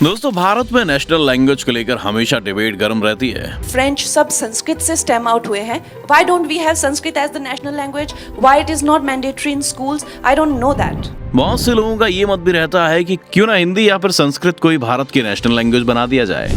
दोस्तों, भारत में national language को लेकर हमेशा डिबेट गर्म रहती है। फ्रेंच सब संस्कृत से स्टेम आउट हुए हैं। Why don't we have Sanskrit as the national language? Why it is not mandatory in schools? I don't know that. बहुत से लोगों का ये मत भी रहता है कि क्यों ना हिंदी या फिर संस्कृत को ही भारत की नेशनल लैंग्वेज बना दिया जाए।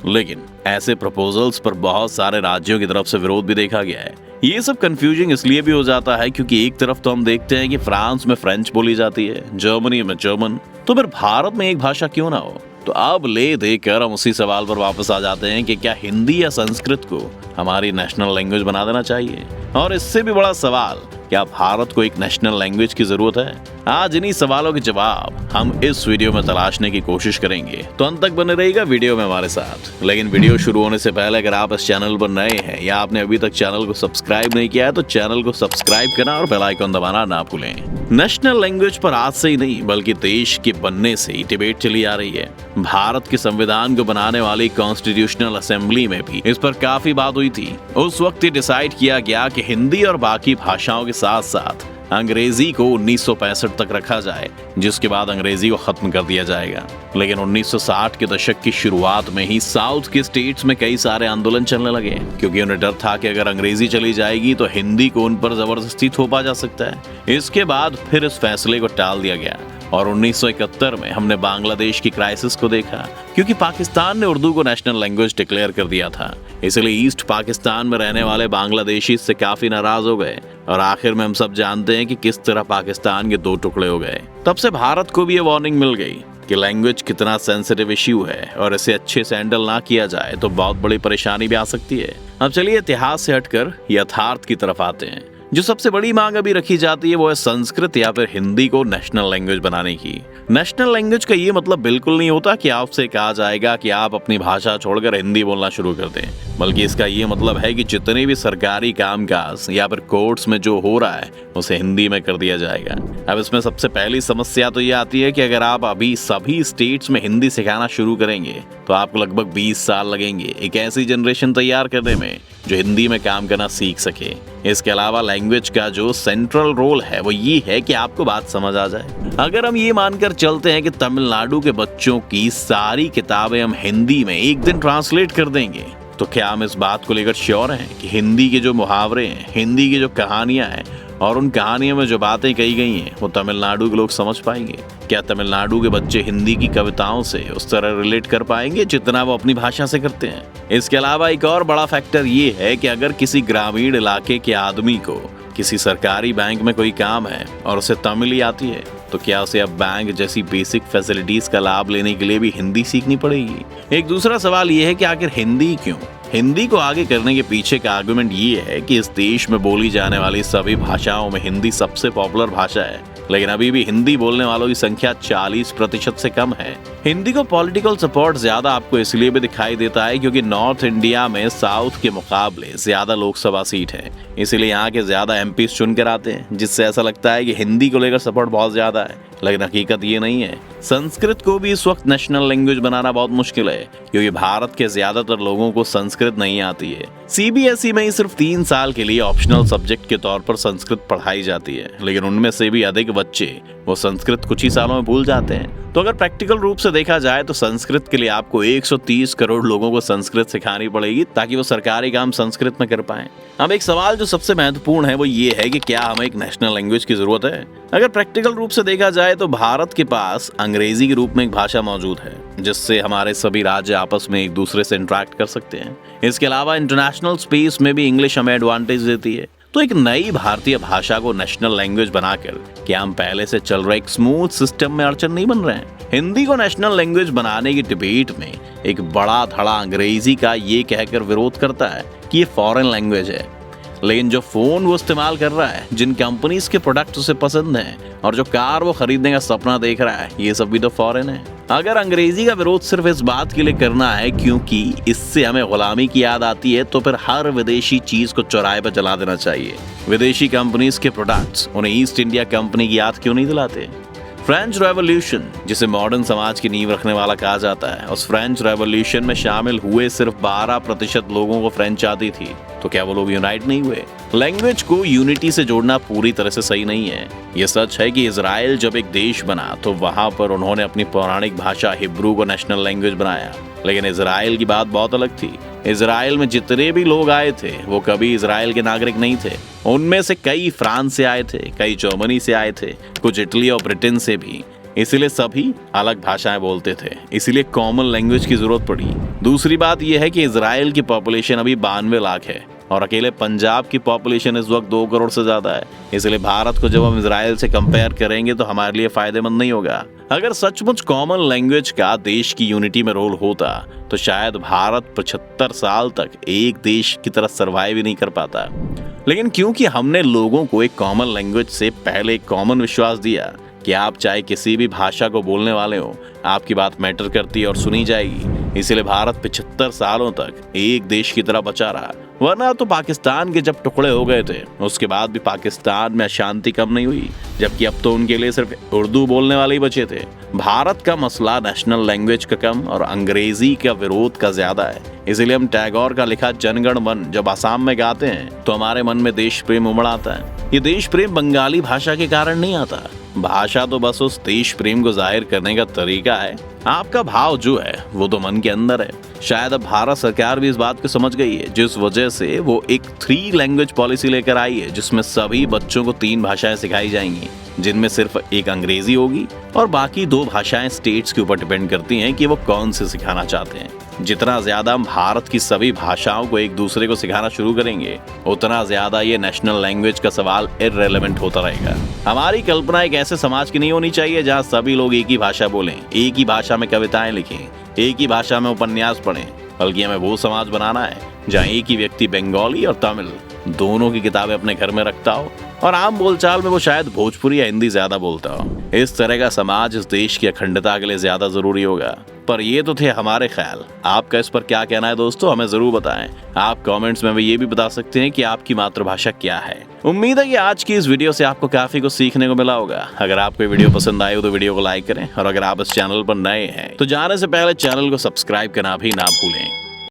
लेकिन ऐसे प्रपोजल्स पर बहुत सारे राज्यों की तरफ से विरोध भी देखा गया है। ये सब कंफ्यूजिंग इसलिए भी हो जाता है क्योंकि एक तरफ तो हम देखते हैं कि फ्रांस में फ्रेंच बोली जाती है, जर्मनी में जर्मन, तो फिर भारत में एक भाषा क्यों ना हो। तो अब ले देकर हम उसी सवाल पर वापस आ जाते हैं कि क्या हिंदी या संस्कृत को हमारी नेशनल लैंग्वेज बना देना चाहिए, और इससे भी बड़ा सवाल, क्या भारत को एक नेशनल लैंग्वेज की जरूरत है। आज इन्हीं सवालों के जवाब हम इस वीडियो में तलाशने की कोशिश करेंगे, तो अंत तक बने रहिएगा वीडियो में हमारे साथ। लेकिन वीडियो शुरू होने से पहले अगर आप इस चैनल पर नए हैं या आपने अभी तक चैनल को सब्सक्राइब नहीं किया है तो चैनल को सब्सक्राइब करना और बेल आइकन दबाना ना भूलें। नेशनल लैंग्वेज पर आज से ही नहीं बल्कि देश के बनने से ही डिबेट चली आ रही है। भारत के संविधान को बनाने वाली कॉन्स्टिट्यूशनल असेंबली में भी इस पर काफी बात हुई थी। उस वक्त ये डिसाइड किया गया कि हिंदी और बाकी भाषाओं के साथ साथ अंग्रेजी को 1965 तक रखा जाए, जिसके बाद अंग्रेजी को खत्म कर दिया जाएगा। लेकिन 1960 के दशक की शुरुआत में ही साउथ के स्टेट्स में कई सारे आंदोलन चलने लगे, क्योंकि उन्हें डर था कि अगर अंग्रेजी चली जाएगी तो हिंदी को उन पर जबरदस्ती थोपा जा सकता है। इसके बाद फिर इस फैसले को टाल दिया गया और 1971 में हमने बांग्लादेश की क्राइसिस को देखा, क्योंकि पाकिस्तान ने उर्दू को नेशनल लैंग्वेज डिक्लेयर कर दिया था। इसलिए ईस्ट पाकिस्तान में रहने वाले बांग्लादेशी इससे काफी नाराज हो गए और आखिर में हम सब जानते हैं कि किस तरह पाकिस्तान के दो टुकड़े हो गए। तब से भारत को भी ये वार्निंग मिल गई कि लैंग्वेज कितना सेंसिटिव इश्यू है और इसे अच्छे से हैंडल ना किया जाए तो बहुत बड़ी परेशानी भी आ सकती है। अब चलिए इतिहास से हटकर यथार्थ की तरफ आते हैं। जो सबसे बड़ी मांग अभी रखी जाती है वो है संस्कृत या फिर हिंदी को नेशनल लैंग्वेज बनाने की। नेशनल लैंग्वेज का ये मतलब बिल्कुल नहीं होता कि आपसे कहा जाएगा कि आप अपनी भाषा छोड़कर हिंदी बोलना शुरू कर दें, बल्कि इसका ये मतलब है कि जितने भी सरकारी कामकाज या फिर कोर्ट्स में जो हो रहा है उसे हिंदी में कर दिया जाएगा। अब इसमें सबसे पहली समस्या तो ये आती है कि अगर आप अभी सभी स्टेट्स में हिंदी सिखाना शुरू करेंगे तो आपको लगभग 20 साल लगेंगे एक ऐसी जनरेशन तैयार करने में जो हिंदी में काम करना सीख सके। इसके अलावा लैंग्वेज का जो सेंट्रल रोल है वो ये है कि आपको बात समझ आ जाए। अगर हम ये मानकर चलते हैं कि तमिलनाडु के बच्चों की सारी किताबें हम हिंदी में एक दिन ट्रांसलेट कर देंगे, तो क्या हम इस बात को लेकर श्योर हैं कि हिंदी के जो मुहावरे हैं, हिंदी की जो कहानियां हैं और उन कहानियों में जो बातें कही गई हैं वो तमिलनाडु के लोग समझ पाएंगे? क्या तमिलनाडु के बच्चे हिंदी की कविताओं से उस तरह रिलेट कर पाएंगे जितना वो अपनी भाषा से करते हैं? इसके अलावा एक और बड़ा फैक्टर ये है कि अगर किसी ग्रामीण इलाके के आदमी को किसी सरकारी बैंक में कोई काम है और उसे तमिल ही आती है, तो क्या उसे अब बैंक जैसी बेसिक फैसिलिटीज का लाभ लेने के लिए भी हिंदी सीखनी पड़ेगी? एक दूसरा सवाल ये है कि आखिर हिंदी क्यों? हिंदी को आगे करने के पीछे का आर्गुमेंट ये है कि इस देश में बोली जाने वाली सभी भाषाओं में हिंदी सबसे पॉपुलर भाषा है, लेकिन अभी भी हिंदी बोलने वालों की संख्या 40% से कम है। हिंदी को पॉलिटिकल सपोर्ट ज्यादा आपको इसलिए भी दिखाई देता है क्योंकि नॉर्थ इंडिया में साउथ के मुकाबले ज्यादा लोकसभा सीट है, इसलिए यहाँ के ज्यादा एमपी चुन कर आते हैं, जिससे ऐसा लगता है कि हिंदी को लेकर सपोर्ट बहुत ज्यादा है, लेकिन हकीकत ये नहीं है। संस्कृत को भी इस वक्त नेशनल लैंग्वेज बनाना बहुत मुश्किल है क्योंकि भारत के ज्यादातर लोगों को संस्कृत नहीं आती है। सीबीएसई में ही सिर्फ 3 साल के लिए ऑप्शनल सब्जेक्ट के तौर पर संस्कृत पढ़ाई जाती है, लेकिन उनमें से भी अधिक बच्चे वो संस्कृत कुछ ही सालों में भूल जाते हैं। तो अगर प्रैक्टिकल रूप से देखा जाए तो संस्कृत के लिए आपको 130 करोड़ लोगों को संस्कृत सिखानी पड़ेगी ताकि वो सरकारी काम संस्कृत में कर पाएं। अब एक सवाल जो सबसे महत्वपूर्ण है वो ये है कि क्या हमें एक नेशनल लैंग्वेज की जरूरत है? अगर प्रैक्टिकल रूप से देखा जाए तो भारत के पास अंग्रेजी के रूप में एक भाषा मौजूद है जिससे हमारे सभी राज्य आपस में एक दूसरे से इंटरेक्ट कर सकते हैं। इसके अलावा इंटरनेशनल स्पेस में भी इंग्लिश हमें एडवांटेज देती है। तो एक नई भारतीय भाषा को नेशनल लैंग्वेज बनाकर क्या हम पहले से चल रहे एक स्मूथ सिस्टम में अड़चन नहीं बन रहे हैं? हिंदी को नेशनल लैंग्वेज बनाने की डिबेट में एक बड़ा धड़ा अंग्रेजी का ये कहकर विरोध करता है कि ये फॉरेन लैंग्वेज है, लेकिन जो फोन वो इस्तेमाल कर रहा है, जिन कंपनीज के प्रोडक्ट उसे पसंद हैं और जो कार वो खरीदने का सपना देख रहा है, ये सब भी तो फॉरेन है। अगर अंग्रेजी का विरोध सिर्फ इस बात के लिए करना है क्योंकि इससे हमें गुलामी की याद आती है, तो फिर हर विदेशी चीज को चौराहे पर जला देना चाहिए। विदेशी कंपनीज के प्रोडक्ट्स उन्हें ईस्ट इंडिया कंपनी की याद क्यों नहीं दिलाते? फ्रेंच रेवोल्यूशन, जिसे मॉडर्न समाज की नींव रखने वाला कहा जाता है, उस फ्रेंच रेवोल्यूशन में शामिल हुए सिर्फ 12% लोगों को फ्रेंच आती थी। तो क्या वो लोग यूनाइट नहीं हुए? लैंग्वेज को यूनिटी से जोड़ना पूरी तरह से सही नहीं है। ये सच है कि इजराइल जब एक देश बना तो वहां पर उन्होंने अपनी पौराणिक भाषा हिब्रू को नेशनल लैंग्वेज बनाया, लेकिन इजराइल की बात बहुत अलग थी। इजराइल में जितने भी लोग आए थे वो कभी इजराइल के नागरिक नहीं थे। उनमें से कई फ्रांस से आए थे, कई जर्मनी से आए थे, कुछ इटली और ब्रिटेन से भी। इसलिए सभी अलग भाषाएं बोलते थे, इसीलिए कॉमन लैंग्वेज की जरूरत पड़ी। दूसरी बात यह है कि इजराइल की पॉपुलेशन अभी 92 लाख है और अकेले पंजाब की पॉपुलेशन इस वक्त 2 करोड़ से ज्यादा है। इसलिए भारत को जब हम इजराइल से कंपेयर करेंगे तो हमारे लिए फायदेमंद नहीं होगा। अगर सचमुच कॉमन लैंग्वेज का देश की यूनिटी में रोल होता तो शायद भारत 75 साल तक एक देश की तरह सर्वाइव ही नहीं कर पाता। लेकिन क्योंकि हमने लोगों को एक कॉमन लैंग्वेज से पहले एक कॉमन विश्वास दिया कि आप चाहे किसी भी भाषा को बोलने वाले हो, आपकी बात मैटर करती है और सुनी जाएगी, इसलिए भारत 75 सालों तक एक देश की तरह बचा रहा। वरना तो पाकिस्तान के जब टुकड़े हो गए थे उसके बाद भी पाकिस्तान में अशांति कम नहीं हुई, जबकि अब तो उनके लिए सिर्फ उर्दू बोलने वाले ही बचे थे। भारत का मसला नेशनल लैंग्वेज का कम और अंग्रेजी का विरोध का ज्यादा है। इसीलिए हम टैगोर का लिखा जनगण मन जब आसाम में गाते हैं तो हमारे मन में देश प्रेम उमड़ आता है। ये देश प्रेम बंगाली भाषा के कारण नहीं आता। भाषा तो बस उस देश प्रेम को जाहिर करने का तरीका है। आपका भाव जो है वो तो मन के अंदर है। शायद अब भारत सरकार भी इस बात को समझ गई है, जिस वजह से वो एक 3 लैंग्वेज पॉलिसी लेकर आई है, जिसमें सभी बच्चों को 3 भाषाएं सिखाई जाएंगी, जिनमें सिर्फ एक अंग्रेजी होगी और बाकी 2 भाषाएं स्टेट्स के ऊपर डिपेंड करती हैं कि वो कौन से सिखाना चाहते हैं। जितना ज्यादा हम भारत की सभी भाषाओं को एक दूसरे को सिखाना शुरू करेंगे उतना ज्यादा ये नेशनल लैंग्वेज का सवाल इररिलेवेंट होता रहेगा। हमारी कल्पना एक ऐसे समाज की नहीं होनी चाहिए जहां सभी लोग एक ही भाषा बोलें, एक ही भाषा में कविताएं लिखें, एक ही भाषा में उपन्यास पढ़ें, बल्कि हमें वो समाज बनाना है जहाँ एक ही व्यक्ति बंगाली और तमिल दोनों की किताबें अपने घर में रखता हो और आम बोलचाल में वो शायद भोजपुरी या हिंदी ज्यादा बोलता हो। इस तरह का समाज इस देश की अखंडता के लिए ज्यादा जरूरी होगा। पर ये तो थे हमारे ख्याल। आपका इस पर क्या कहना है दोस्तों, हमें जरूर बताएं। आप कमेंट्स में ये भी बता सकते हैं कि आपकी मातृभाषा क्या है। उम्मीद है कि आज की इस वीडियो से आपको काफी कुछ सीखने को मिला होगा। अगर आपको वीडियो पसंद आए हो तो वीडियो को लाइक करें और अगर आप इस चैनल पर नए हैं तो जाने से पहले चैनल को सब्सक्राइब करना भी ना भूलें।